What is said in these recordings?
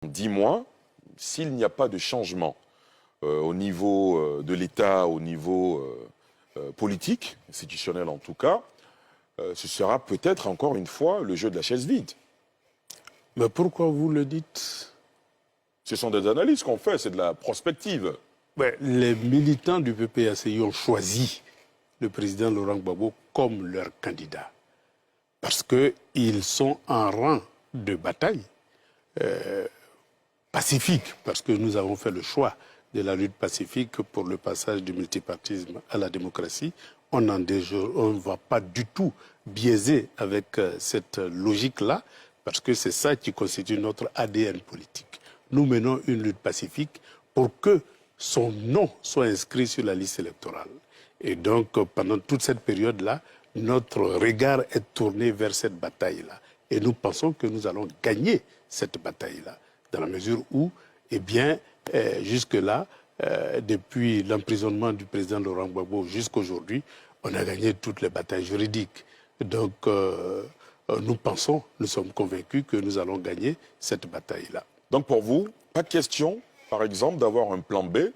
Dis-moi, s'il n'y a pas de changement au niveau de l'État, au niveau politique, institutionnel en tout cas, ce sera peut-être encore une fois le jeu de la chaise vide. Mais pourquoi vous le dites? Ce sont des analyses qu'on fait, c'est de la prospective. Les militants du PPACI ont choisi le président Laurent Gbagbo comme leur candidat. Parce qu'ils sont en rang de bataille pacifique, parce que nous avons fait le choix de la lutte pacifique pour le passage du multipartisme à la démocratie. On ne va pas du tout biaiser avec cette logique-là, parce que c'est ça qui constitue notre ADN politique. Nous menons une lutte pacifique pour que son nom soit inscrit sur la liste électorale. Et donc, pendant toute cette période-là, notre regard est tourné vers cette bataille-là. Et nous pensons que nous allons gagner cette bataille-là, dans la mesure où, eh bien, jusque-là, depuis l'emprisonnement du président Laurent Gbagbo jusqu'aujourd'hui, on a gagné toutes les batailles juridiques. Donc, nous pensons, nous sommes convaincus que nous allons gagner cette bataille-là. Donc pour vous, pas question, par exemple, d'avoir un plan B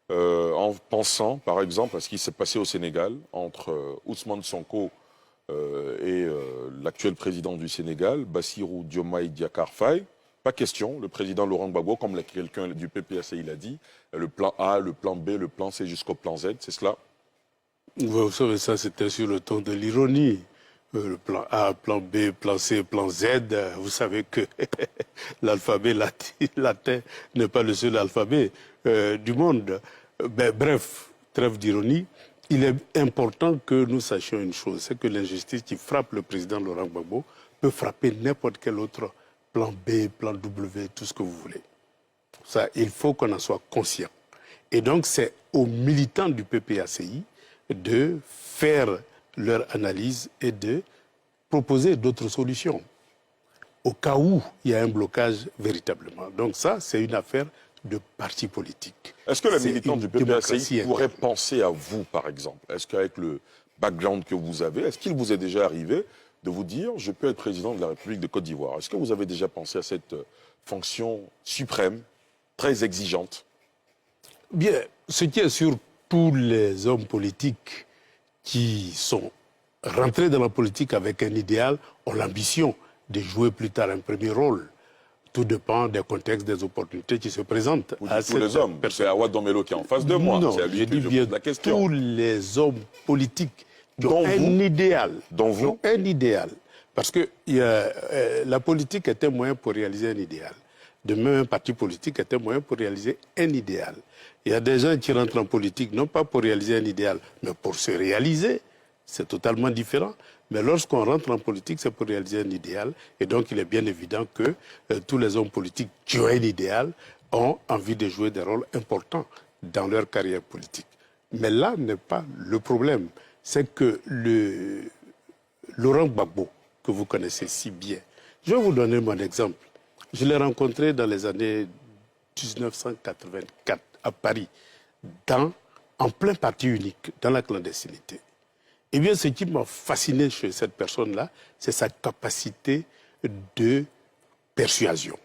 en pensant, par exemple, à ce qui s'est passé au Sénégal entre Ousmane Sonko et l'actuel président du Sénégal, Bassirou Diomaye Diakhar Faye. Pas question, le président Laurent Gbagbo, comme quelqu'un du PPACI l'a dit, le plan A, le plan B, le plan C jusqu'au plan Z, c'est cela? Vous savez, ça c'était sur le ton de l'ironie. Le plan A, plan B, plan C, plan Z, vous savez que l'alphabet latin n'est pas le seul alphabet du monde. Bref, trêve d'ironie, il est important que nous sachions une chose, c'est que l'injustice qui frappe le président Laurent Gbagbo peut frapper n'importe quel autre plan B, plan W, tout ce que vous voulez. Ça, il faut qu'on en soit conscient. Et donc, c'est aux militants du PPACI de faire leur analyse et de proposer d'autres solutions au cas où il y a un blocage véritablement. Donc ça, c'est une affaire de parti politique. Est-ce que les militants du PPACI pourraient penser à vous, par exemple? Est-ce qu'avec le background que vous avez, est-ce qu'il vous est déjà arrivé de vous dire « je peux être président de la République de Côte d'Ivoire » Est-ce que vous avez déjà pensé à cette fonction suprême, très exigeante? Bien, ce qui est sûr, tous les hommes politiques qui sont rentrés dans la politique avec un idéal ont l'ambition de jouer plus tard un premier rôle. Tout dépend des contextes, des opportunités qui se présentent. Vous dites tous les hommes. C'est Awa Domelo qui est en face de moi. Non, c'est à lui je que dis je bien pose la question. Tous les hommes politiques qui ont un idéal. Dont vous. Un idéal. Parce que la politique est un moyen pour réaliser un idéal. De même, un parti politique est un moyen pour réaliser un idéal. Il y a des gens qui rentrent en politique, non pas pour réaliser un idéal, mais pour se réaliser. C'est totalement différent. Mais lorsqu'on rentre en politique, c'est pour réaliser un idéal. Et donc, il est bien évident que tous les hommes politiques qui ont un idéal ont envie de jouer des rôles importants dans leur carrière politique. Mais là n'est pas le problème. C'est que Laurent Gbagbo, que vous connaissez si bien, je vais vous donner mon exemple. Je l'ai rencontré dans les années 1984 à Paris, en plein parti unique, dans la clandestinité. Eh bien, ce qui m'a fasciné chez cette personne-là, c'est sa capacité de persuasion.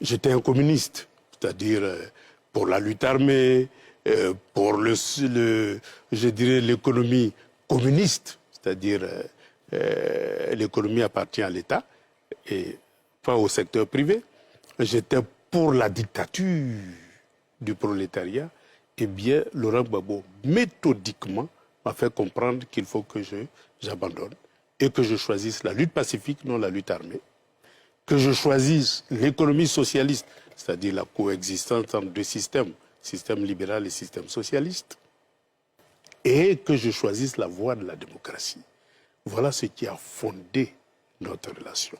J'étais un communiste, c'est-à-dire pour la lutte armée, pour je dirais l'économie communiste, c'est-à-dire l'économie appartient à l'État et pas au secteur privé. J'étais pour la dictature du prolétariat. Eh bien, Laurent Gbagbo, méthodiquement, m'a fait comprendre qu'il faut que j'abandonne et que je choisisse la lutte pacifique, non la lutte armée, que je choisisse l'économie socialiste, c'est-à-dire la coexistence entre deux systèmes, système libéral et système socialiste, et que je choisisse la voie de la démocratie. Voilà ce qui a fondé notre relation.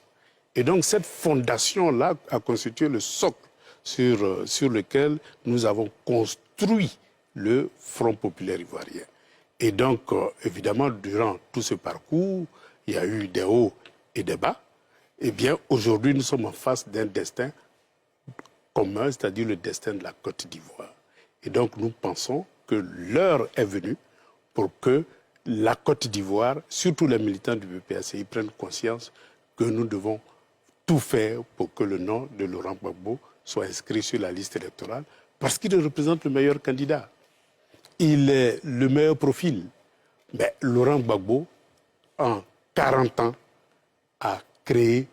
Et donc cette fondation-là a constitué le socle sur lequel nous avons construit le Front populaire ivoirien. Et donc, évidemment, durant tout ce parcours, il y a eu des hauts et des bas. Eh bien, aujourd'hui, nous sommes en face d'un destin commun, c'est-à-dire le destin de la Côte d'Ivoire. Et donc, nous pensons que l'heure est venue pour que la Côte d'Ivoire, surtout les militants du PPACI, prennent conscience que nous devons tout faire pour que le nom de Laurent Gbagbo soit inscrit sur la liste électorale parce qu'il représente le meilleur candidat. Il est le meilleur profil. Mais Laurent Gbagbo, en 40 ans, a créé